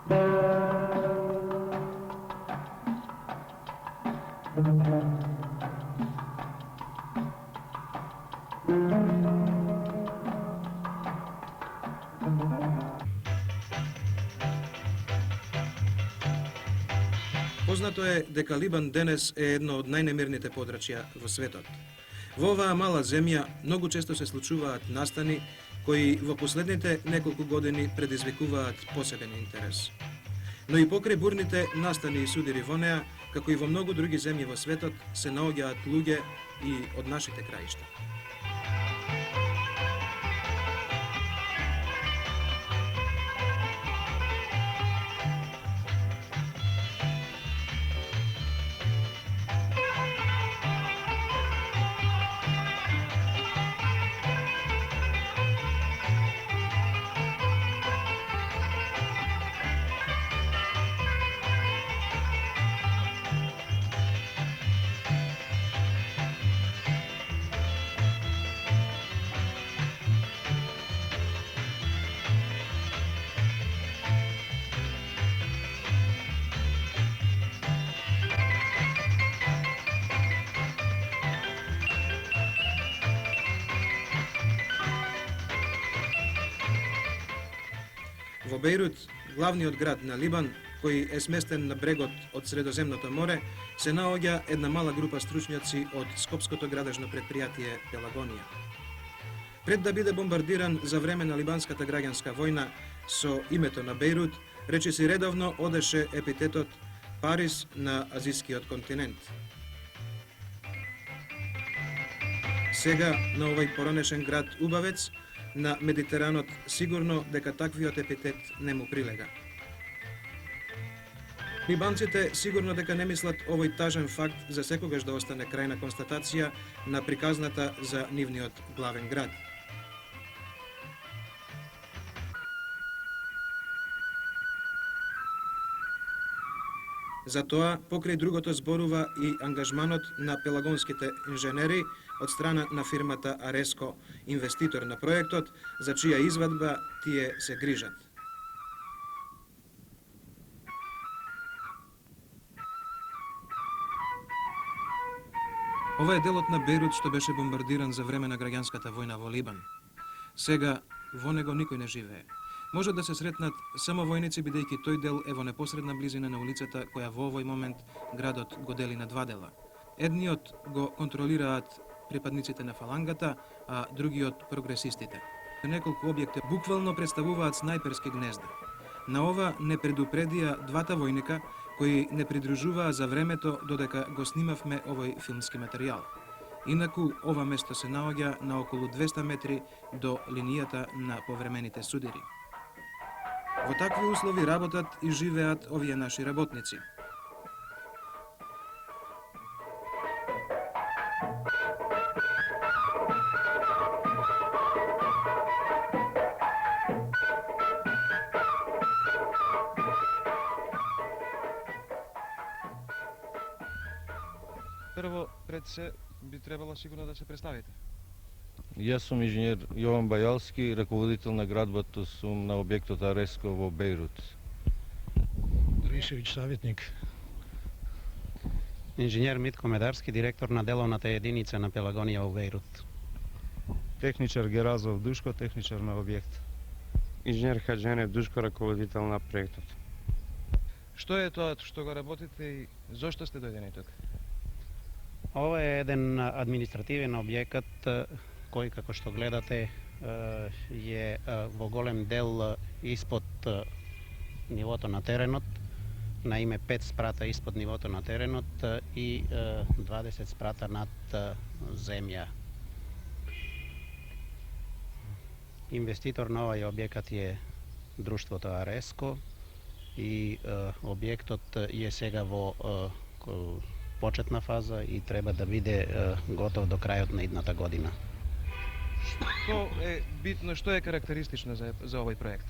Познато е дека Либан денес е едно од најнемирните подрачја во светот. Во оваа мала земја многу често се случуваат настани кои во последните неколку години предизвикуваат посебен интерес. Но и покрај бурните настани и судири во неа, како и во многу други земји во светот, се наоѓаат луѓе и од нашите краишта. Во Бејрут, главниот град на Либан, кој е сместен на брегот од Средоземното море, се наоѓа една мала група стручњаци од Скопското градежно предпријатие Пелагонија. Пред да биде бомбардиран за време на Либанската граѓанска војна со името на Бејрут, речиси редовно одеше епитетот Париз на азискиот континент. Сега, на овој поранешен град убавец, на Медитеранот, сигурно дека таквиот епитет не му прилега. Либанците сигурно дека не мислат овој тажен факт за секогаш да остане крајна констатација на приказната за нивниот главен град. Затоа, покрај другото зборува и ангажманот на пелагонските инженери од страна на фирмата Ареско, инвеститор на проектот, за чија извадба тие се грижат. Ова е делот на Бејрут што беше бомбардиран за време на граѓанската војна во Либан. Сега во него никој не живее. Може да се сретнат само војници, бидејќи тој дел е во непосредна близина на улицата која во овој момент градот го дели на два дела. Едниот го контролираат припадниците на фалангата, а другиот прогресистите. Неколку објекти буквално представуваат снајперски гнезда. На ова не предупредија двата војника кои не придружуваа за времето додека го снимавме овој филмски материјал. Инаку, ова место се наоѓа на околу 200 метри до линијата на повремените судири. Во такви услови работат и живеат овие наши работници. Прво, пред се би требало сигурно да се представите. Јас сум инженер Јован Бајалски, раководител на градбото сум на објектот Ареско во Бејрут. Ришевиќ, саветник. Инженер Митко Медарски, директор на деловната единица на Пелагонија во Бејрут. Техничар Геразов Душко, техничар на објект. Инженер Хадженев Душко, раководител на проектот. Што е тоа што го работите и зошто сте дојдени тука? Ова е еден административен објекат кој, како што гледате, е во голем дел испод нивото на теренот, на име 5 спрата испод нивото на теренот и 20 спрата над земја. Инвеститор на овој објекат е друштвото Ареско и објектот е сега во почетна фаза и треба да биде готов до крајот на идната година. Што е битно, што е карактеристично за овој проект?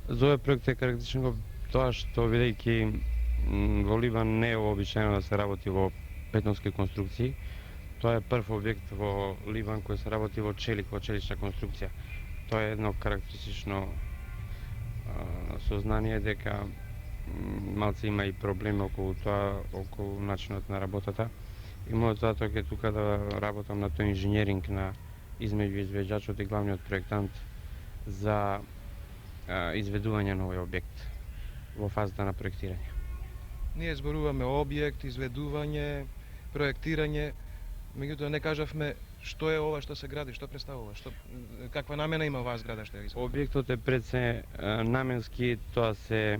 За овој проект е карактеристично тоа што бидејќи во Ливан не е вообичаено да се работи во бетонски конструкции. Тоа е прв објект во Ливан кој се работи во челик, во челична конструкција. Тоа е едно карактеристично сознание дека малце има и проблеми околу тоа, околу начинот на работата. И мојот затоа е тука да работам на тој инженеринг на измеѓу изведувачот и главниот проектант за изведување на овој објект во фазата на проектирање. Ние зборуваме објект, изведување, проектирање, меѓутоа не кажавме што е ова што се гради, што представува, каква намена има оваа зграда што ја изгради. Објектот е пред се наменски, тоа се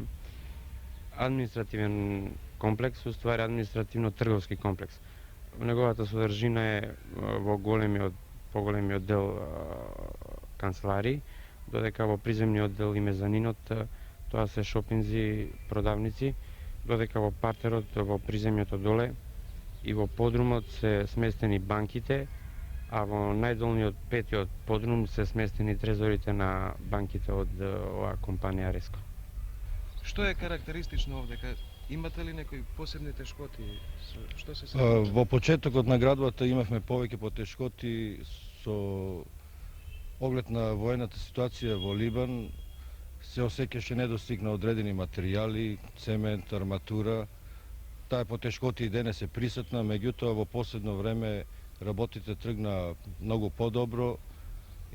административен комплекс, уствари административно-трговски комплекс. Неговата содржина е во поголемиот дел канцеларии, додека во приземниот дел и мезанинот тоа се шопинзи, продавници, додека во партерот, во приземјото доле и во подрумот се сместени банките, а во најдолниот петиот подрум се сместени трезорите на банките од оваа компанија Реско. Што е карактеристично овде? Имате ли некои посебни тешкоти? Што се Во почетокот на градбата имавме повеќе потешкоти со оглед на воената ситуација во Либан. Се осеќаше недостиг на одредени материјали, цемент, арматура. Таа потешкоти и денес е присутна, меѓутоа во последно време работите тргна многу подобро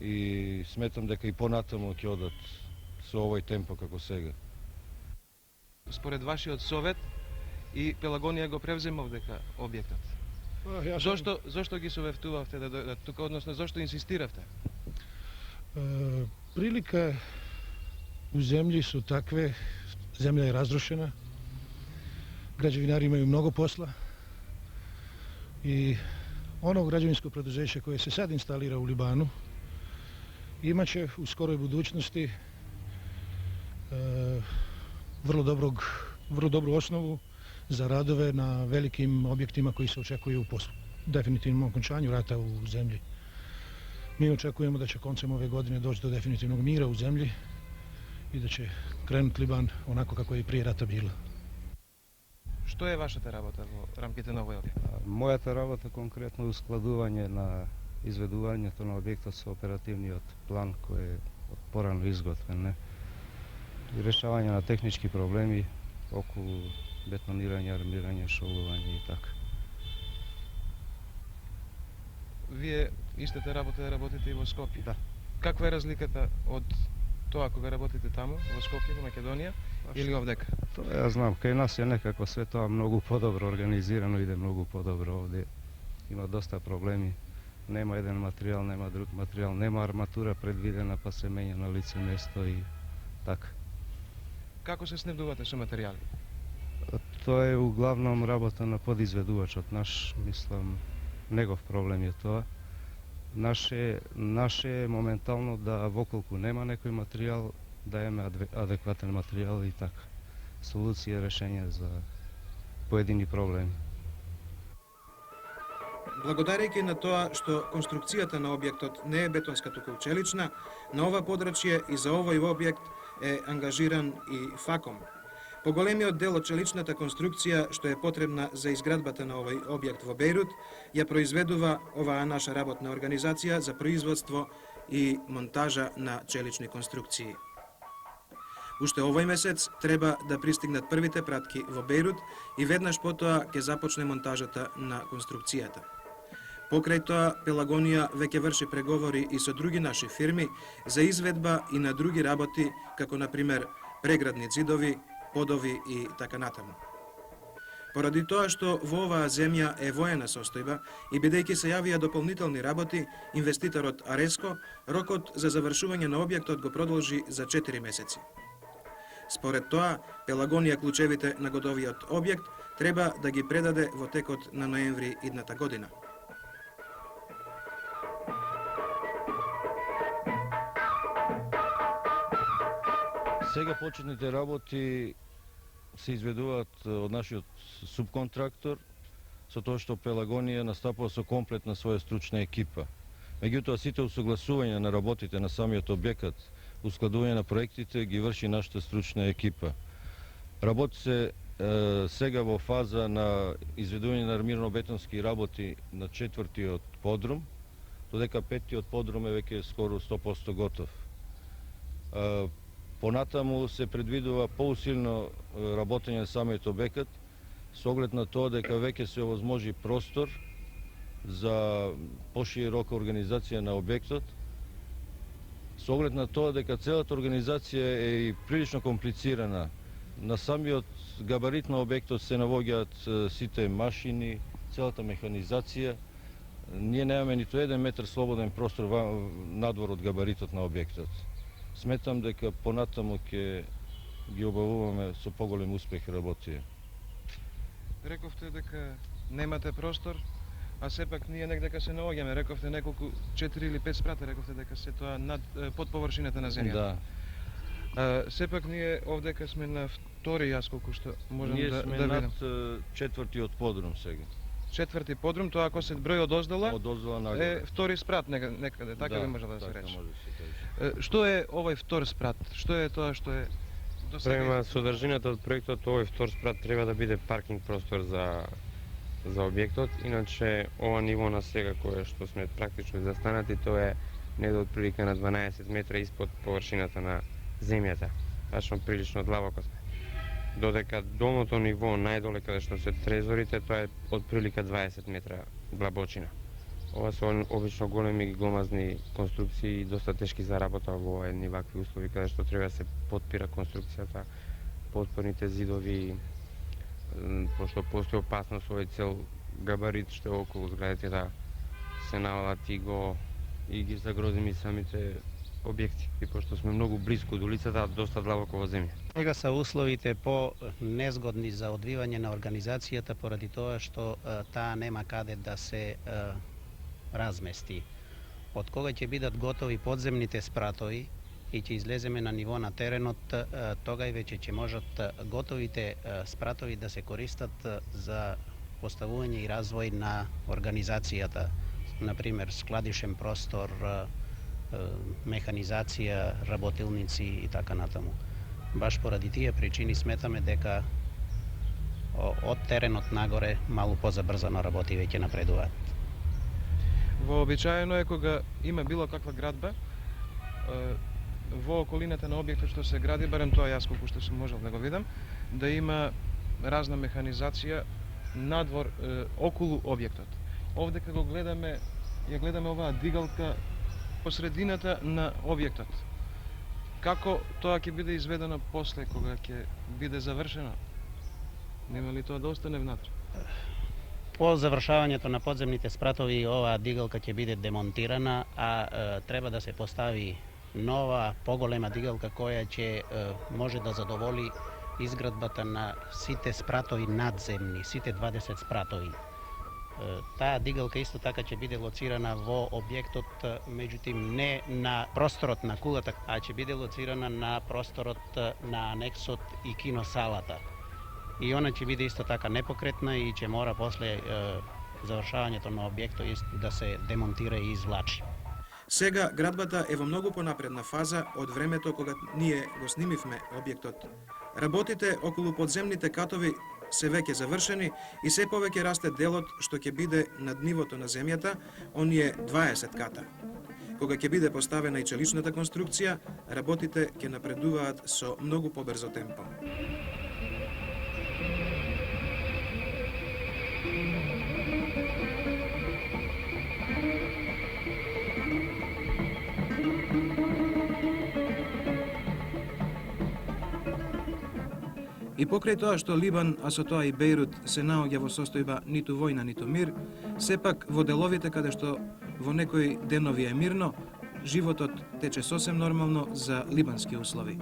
и сметам дека и понатаму ќе одат со овој темпо како сега. Според вашиот совет и Пелагонија го превзема овдека објектот. Зошто ги совестувавте да дојдат тука, односно зошто инсистиравте? Прилика u zemlji su takve, zemlja je razrušena, građevinari imaju mnogo posla i ono građevinsko preduzeće koje se sad instalira u Libanu imaće u skoroj budućnosti vrlo dobru osnovu za radove na velikim objektima koji se očekuju po definitivnom okončanju rata u zemlji. Mi očekujemo da će koncem ove godine doći do definitivnog mira u zemlji i da će krenuti Liban onako kako je i prije rata bilo. Што е вашата работа во рамките на овој објект? Мојата работа конкретно е ускладување на изведувањето на објектот со оперативниот план кој е порано изготвен, не? И решавање на технички проблеми околу бетонирање, армирање, шолување и така. Вие истата работа работите и во Скопје? Да. Каква е разликата од тоа кога работите таму, во Скопје, во Македонија, или овдека? Тоа ја знам, кај нас е некако све тоа многу подобро организирано, иде многу подобро овде. Има доста проблеми. Нема еден материјал, нема друг материјал, нема арматура предвидена, па се менја на лице место и така. Како се снабдувате со материјали? Тоа е углавном работа на подизведувачот наш, мислам, негов проблем е тоа. Наше е моментално да воколку нема некој материјал, да имаме адекватен материјал и така. Солуција, решење за поедини проблеми. Благодарејќи на тоа што конструкцијата на објектот не е бетонска туку челична, на ова подрачје и за овој објект е ангажиран и ФАКОМ. Поголемиот дел од челичната конструкција што е потребна за изградбата на овој објект во Бејрут ја произведува оваа наша работна организација за производство и монтажа на челични конструкции. Уште овој месец треба да пристигнат првите пратки во Бејрут и веднаш потоа ќе започне монтажата на конструкцијата. Покрај тоа, Пелагонија веќе врши преговори и со други наши фирми за изведба и на други работи, како например преградни ѕидови, подови и така натаму. Поради тоа што во оваа земја е воена состојба и бидејќи се јавија дополнителни работи, инвеститорот Ареско рокот за завршување на објектот го продолжи за 4 месеци. Според тоа, Пелагонија клучевите на готовиот објект треба да ги предаде во текот на ноември идната година. Сега почетните работи се изведуваат од нашиот субконтрактор, со тоа што Пелагонија настапува со комплетна своја стручна екипа. Меѓутоа, сите усогласувања на работите на самиот објект, ускладување на проектите, ги врши нашата стручна екипа. Работи се сега во фаза на изведување на армирано-бетонски работи на 4-тиот подрум, додека 5-тиот подрум е веќе скоро 100% готов. Понатаму се предвидува поусилно работење на самиот обекат, со оглед на тоа дека веќе се овозможи простор за поширока организација на објектот, со оглед на тоа дека целата организација е и прилично комплицирана. На самиот габарит на објектот се наоѓаат сите машини, целата механизација. Ние немаме ниту 1 метар слободен простор надвор од габаритот на објектот. Сметам дека понатаму ќе ги обавуваме со поголем успех работија. Рековте дека немате простор, а сепак ние негдека се наоѓаме. Рековте неколку 4 или 5 спрата, рековте дека се тоа под површината на земјата. Да. Сепак ние овдека сме на втори јас колку што можам Ние да сме видам. над четвртиот подрум сега. Четврти подрум, тоа ако се брои од оздола, Од оздола е нагоре. втори спрат некаде, така би можело да се така рече. може да се каже. Што е овој втор спрат? Што е тоа што е до сега? Према содржината од проектот, овој втор спрат треба да биде паркинг простор за објектот, иначе ова ниво на сега кое што сме практично застанати, тоа е негде од прилика на 12 метра испод површината на земјата. Тачно прилично длабоко сме. Додека долното ниво, најдоле каде што се трезорите, тоа е од прилика 20 метра длабочина. Ова се обично големи гломазни конструкции и доста тешки за работа во едни вакви услови каде што треба да се подпира конструкцијата, подпорните зидови, пошто постои опасност овој цел габарит што е околу зградите да се навалат и ги загрозими самите објекти, и пошто сме многу близко до улицата, доста длабоко во земја. Сега се условите по-незгодни за одвивање на организацијата поради тоа што таа нема каде да се размести. Од кога ќе бидат готови подземните спратови и ќе излеземе на ниво на теренот, тогај веќе ќе можат готовите спратови да се користат за поставување и развој на организацијата. Например, складишен простор, механизација, работилници и така натаму. Баш поради тие причини сметаме дека од теренот нагоре малку позабрзано работи веќе напредуваат. Вообичаено е кога има било каква градба во околината на објектот што се гради, барем тоа јас колку што сум можел да го видам, да има разна механизација надвор околу објектот. Овдека го гледаме, ја гледаме оваа дигалка посредината на објектот. Како тоа ќе биде изведено после кога ќе биде завршено? Нема ли тоа да остане внатре? По завршавањето на подземните спратови оваа дигалка ќе биде демонтирана, а треба да се постави нова, поголема дигалка која ќе може да задоволи изградбата на сите спратови надземни, сите 20 спратови. Таа дигалка исто така ќе биде лоцирана во објектот, меѓутоа не на просторот на кулата, а ќе биде лоцирана на просторот на анексот и киносалата. И она ќе биде исто така непокретна и ќе мора после завршавањето на објектот да се демонтира и извлачи. Сега градбата е во многу понапредна фаза од времето кога ние го снимивме објектот. Работите околу подземните катови се веќе завршени и се повеќе расте делот што ќе биде над нивото на земјата, оние 20 ката. Кога ќе биде поставена и челичната конструкција, работите ќе напредуваат со многу побрзо темпо. И покрај тоа што Либан, а со тоа и Бејрут се наоѓа во состојба ниту војна, ниту мир, сепак во деловите каде што во некои денови е мирно, животот тече сосем нормално за либански услови.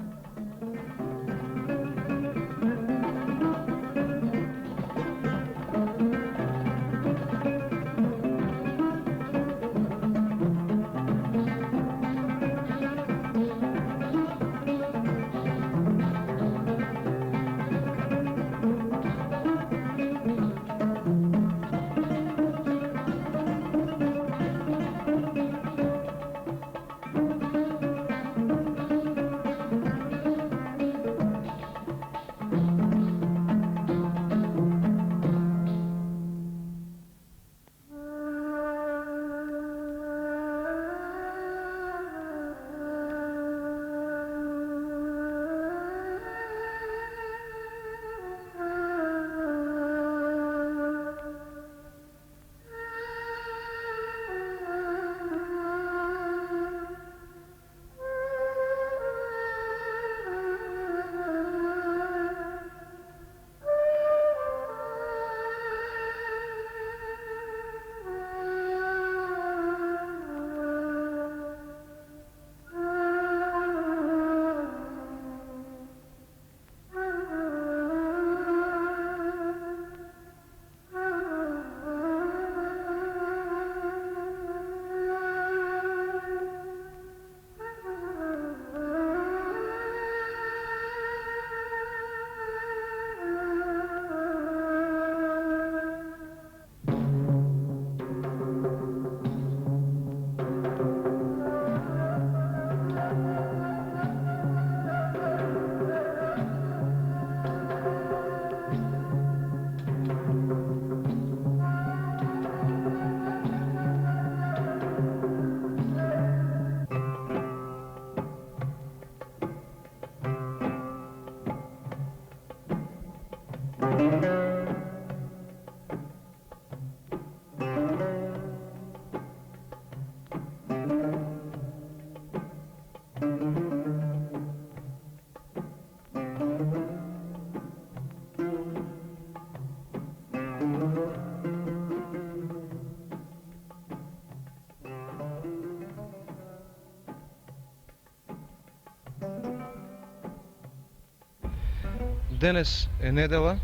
Денес е недела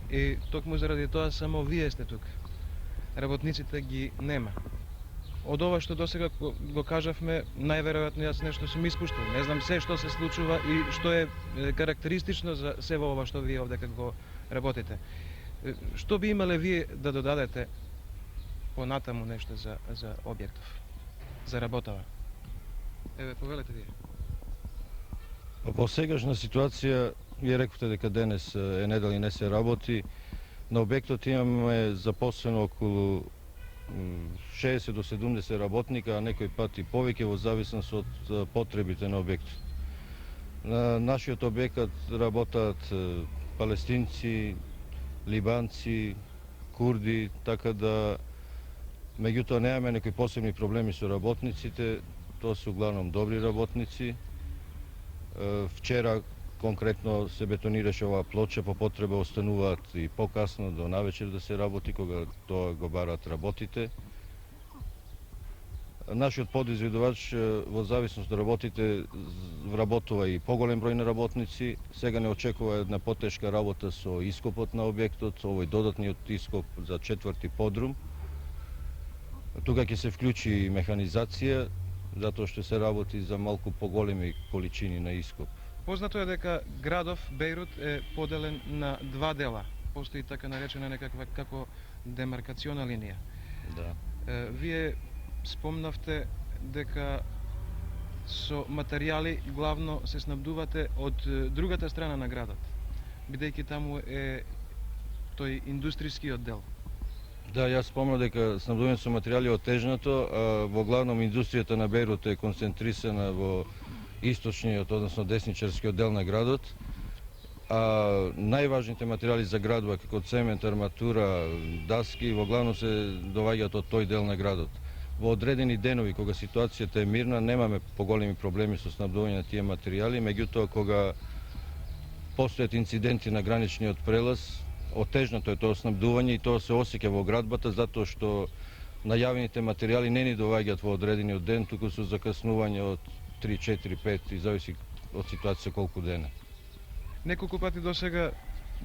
и токму заради тоа само вие сте тук. Работниците ги нема. Од ова што досега го кажавме, најверојатно јас нешто сум испуштил. Не знам се што се случува и што е карактеристично за се во ова што вие овде како работите. Што би имале вие да додадете понатаму нешто за објектов, за работава? Еве, повелете вие. Во сегашна ситуација, вие рековте дека денес е недела и не се работи. На објектот имаме запослено околу 60 до 70 работника, а некој пат и повеќе во зависност од потребите на објектот. На нашиот објект работат палестинци, либанци, курди, така да меѓутоа немаме некои посебни проблеми со работниците, тоа се углавном добри работници. Вчера конкретно се бетонираше оваа плоча, по потреба остануваат и покасно до навечер да се работи, кога тоа го бараат работите. Нашиот подизведувач во зависност од работите вработува и поголем број на работници. Сега не очекува една потешка работа со ископот на објектот, овој додатниот ископ за 4-ти подрум. Тука ќе се вклучи и механизација, затоа што се работи за малку поголеми количини на ископ. Познато е дека градов Бејрут е поделен на два дела. Постои така наречена некаква како демаркациона линија. Да. Вие спомнавте дека со материјали главно се снабдувате од другата страна на градот, бидејќи таму е тој индустријскиот дел. Да, јас спомнав дека снабдување со материјали е отежнато, а во главном индустријата на Бејрут е концентрисана во источниот, односно десничарскиот дел на градот, а најважните материјали за градува како цемент, арматура, даски во главно се доаѓаат од тој дел на градот. Во одредени денови кога ситуацијата е мирна, немаме поголеми проблеми со снабдување на тие материјали, меѓутоа кога постојат инциденти на граничниот прелаз, отежнато е тоа снабдување и тоа се осеќа во градбата, затоа што најавените материјали не ни доаѓаат во одредениот ден, туку со закаснување од 3, 4, 5 и зависи од ситуација колку дена. Неколку пати досега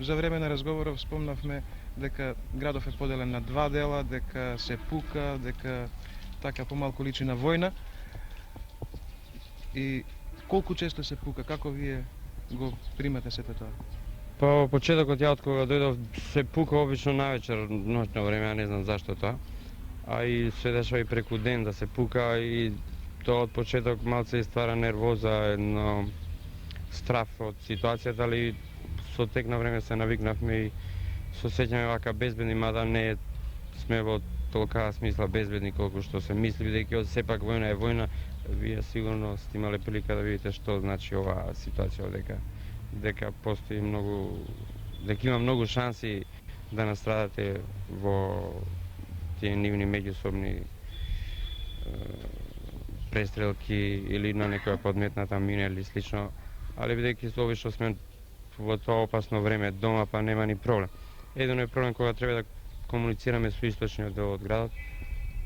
за време на разговоров спомнавме дека градов е поделен на два дела, дека се пука, дека така помалку личи на војна. И колку често се пука, како вие го примате сето тоа? Па во почетокот ја од кога дојдов се пука обично навечер, ноќно време, не знам зашто тоа. А и се дешава и преку ден да се пука и тоа од почеток малце ствара нервоза, едно страф од ситуацијата, али со тек на време се навикнавме и се сеќаме вака безбедни, мада не сме во толкава смисла безбедни колку што се мисли, бидејќи од сепак војна е војна. Вие сигурно сте имале прилика да видите што значи оваа ситуација, дека постои многу, дека има многу шанси да настрадате во тие нивни меѓусобни престрелки или на некоја подметната мина или слично, али бидејќи обично сме во тоа опасно време дома, па нема ни проблем. Едно е проблем кога треба да комуницираме со источниот дел од градот,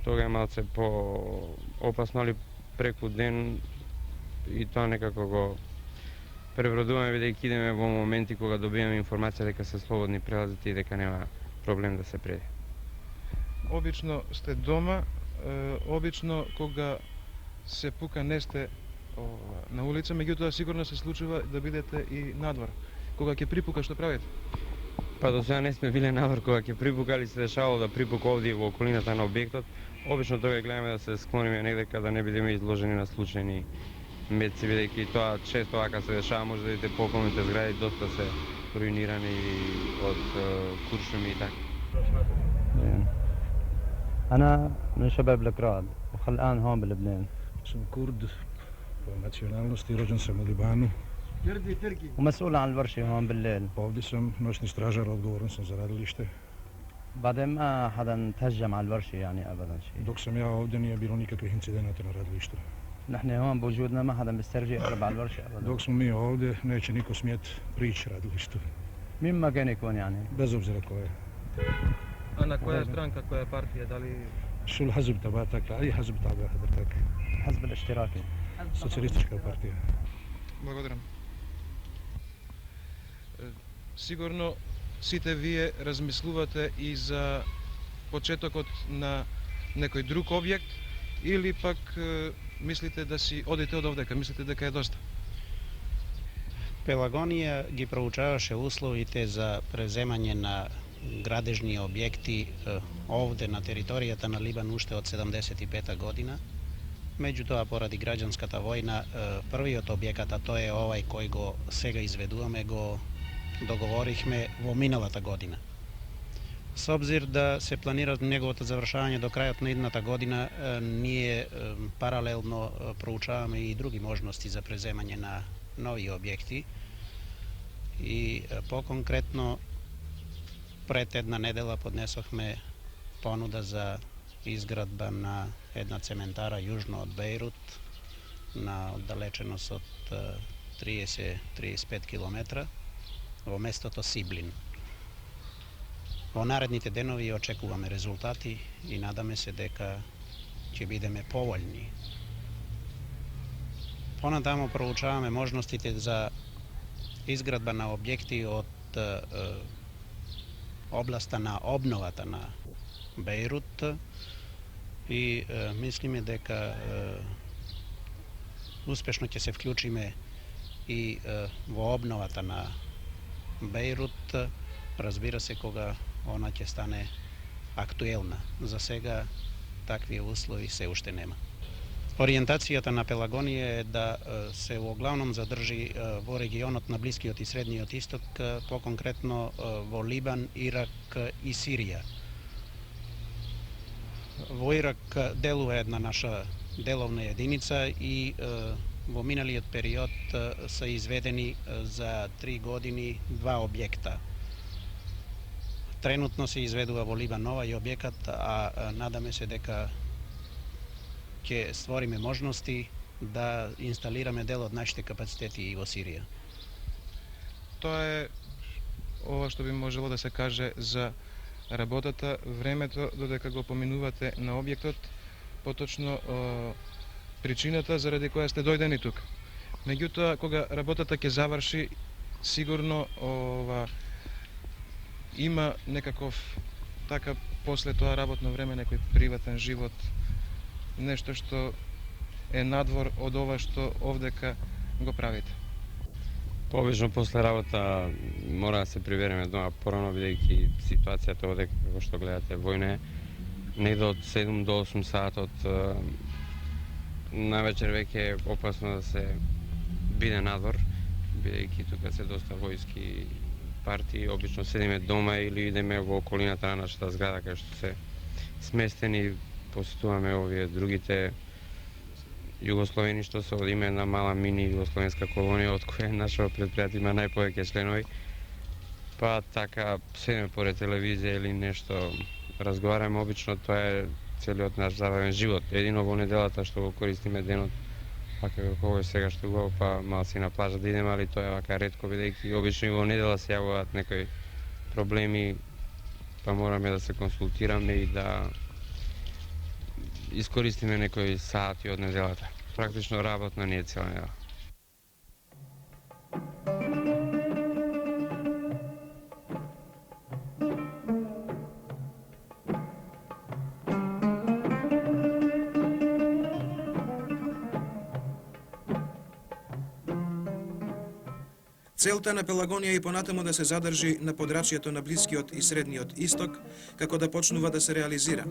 тога е малце по опасно, али преку ден и тоа некако го превродуваме, бидејќи идеме во моменти кога добиваме информација дека се слободни прелазите и дека нема проблем да се преде. Обично сте дома, обично кога се пука не сте на улица, меѓутоа сигурно се случува да бидете и надвор. Кога ќе припука, што правите? Па до сега не сме биле надвор кога ќе припука, али се дешавало да припука овде во околината на објектот. Обично тога гледаме да се склониме негде каде не бидеме изложени на случајни метци, бидејќи тоа често вака се дешава, може да видите по околните згради доста се руинирани од куршуми и така. أنا من شباب الأكراد وخلقان هون بلبنان Sam Kurd po nacionalnosti, rođen sam u Libanu. ومسؤول عن الورشة هون بالليل. Ovdje sam noćni stražar, odgovoran sam za radilište. بعدين ما حدا تهجم على الورشة يعني أبدا شيء. Dok sam ja ovdje nije bilo nikakvih incidenata na radilištu. نحن هون بوجودنا ما حدا بيسترجي يقرب على الورشة أبدا. Dok smo mi ovdje, neće niko smijet prići radilištu. مين ما كان يكون يعني. Bez obzira ko je. А на која странка, која партија, дали Šul Hazb tabatak, aj Hazb taba hadratak. حزب الاشتراكي. Socijalistička partija. Благодарам. сигурно сите вие размислувате и за почетокот на некој друг објект или пак мислите да си одите од овдека, мислите дека е доста? Пелагонија ги проучаваше условите за превземање на градежни објекти овде на територијата на Либан уште од 75 година. Меѓутоа, поради граѓанската војна, првиот објекат, а тој е овај кој го сега изведуваме, го договорихме во миналата година. С обзир да се планира неговото завршавање до крајот на идната година, ние паралелно проучаваме и други можности за преземање на нови објекти и по-конкретно пред една недела поднесохме понуда за изградба на една цементара јужно од Бејрут на оддалеченост од 30-35 км во местото Сиблин. Во наредните денови очекуваме резултати и надаме се дека ќе бидеме поволни. Понатамо проучаваме можностите за изградба на објекти од областа на обновата на Бејрут и мислиме дека успешно ќе се вклучиме и во обновата на Бејрут, разбира се, кога она ќе стане актуелна. За сега такви услови се уште нема. Ориентацијата на Пелагонија е да се во главном задржи во регионот на Блискиот и Средниот Исток, по-конкретно во Либан, Ирак и Сирија. Во Ирак делува една наша деловна единица и во миналиот период се изведени за 3 години 2 објекта. Тренутно се изведува во Либан овај објекат, а надаме се дека ќе створиме можности да инсталираме дел од нашите капацитети и во Сирија. Тоа е ова што би можело да се каже за работата, времето додека го поминувате на објектот, поточно причината заради која сте дојдени тука. Меѓутоа, кога работата ќе заврши, сигурно има некаков така после тоа работно време некој приватен живот, нешто што е надвор од ова што овдека го правите. Обично после работа мора да се прибереме дома порано, бидејќи ситуацијата овде, како што гледате, војна е негде од 7 до 8 сатот. Навечер веќе е опасно да се биде надвор, бидејќи тука се доста војски партии. Обично седиме дома или идеме во околината на нашата зграда кај што се сместени, посетуваме овие другите југословени што се од име една мала мини југословенска колонија од која нашето предпријатие има најповеќе членови. Па така седиме поред телевизија или нешто разговараме, обично тоа е целиот наш забавен живот. Едино во неделата што го користиме денот, вака како е сега што го, па малци на плажа да идеме, али тоа е вака ретко, бидејќи обично и во недела се јавуваат некои проблеми, па мораме да се консултираме и да искористиме некои сати од неделата. Практично работно не е цела недела. Целта на Пелагонија и понатаму да се задржи на подрачјето на Блискиот и Средниот Исток, како да почнува да се реализира.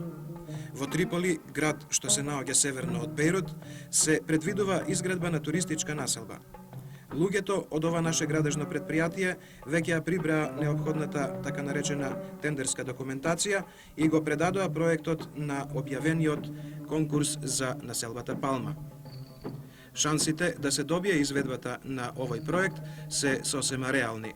Во Триполи, град што се наоѓа северно од Бејрут, се предвидува изградба на туристичка населба. Луѓето од ова наше градежно предпријатие веќе ја прибраа неопходната така наречена тендерска документација и го предадоа проектот на објавениот конкурс за населбата Палма. Шансите да се добие изведбата на овој проект се сосема реални.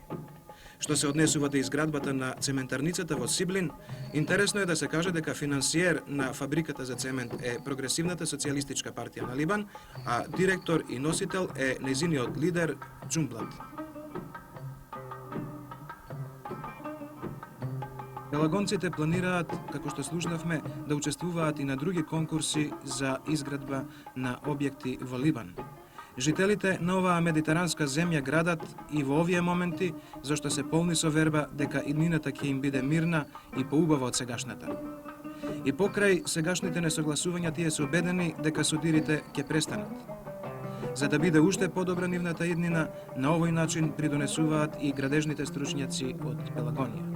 Што се однесува до изградбата на цементарницата во Сиблин, интересно е да се каже дека финансиер на фабриката за цемент е Прогресивната социјалистичка партија на Либан, а директор и носител е нејзиниот лидер Џумблад. Пелагонците планираат, како што слушнавме, да учествуваат и на други конкурси за изградба на објекти во Либан. Жителите на оваа медитеранска земја градат и во овие моменти, зашто се полни со верба дека иднината ќе им биде мирна и поубава од сегашната. И покрај сегашните несогласувања тие се убедени дека судирите ќе престанат. За да биде уште подобра нивната иднина, на овој начин придонесуваат и градежните стручњаци од Пелагонија.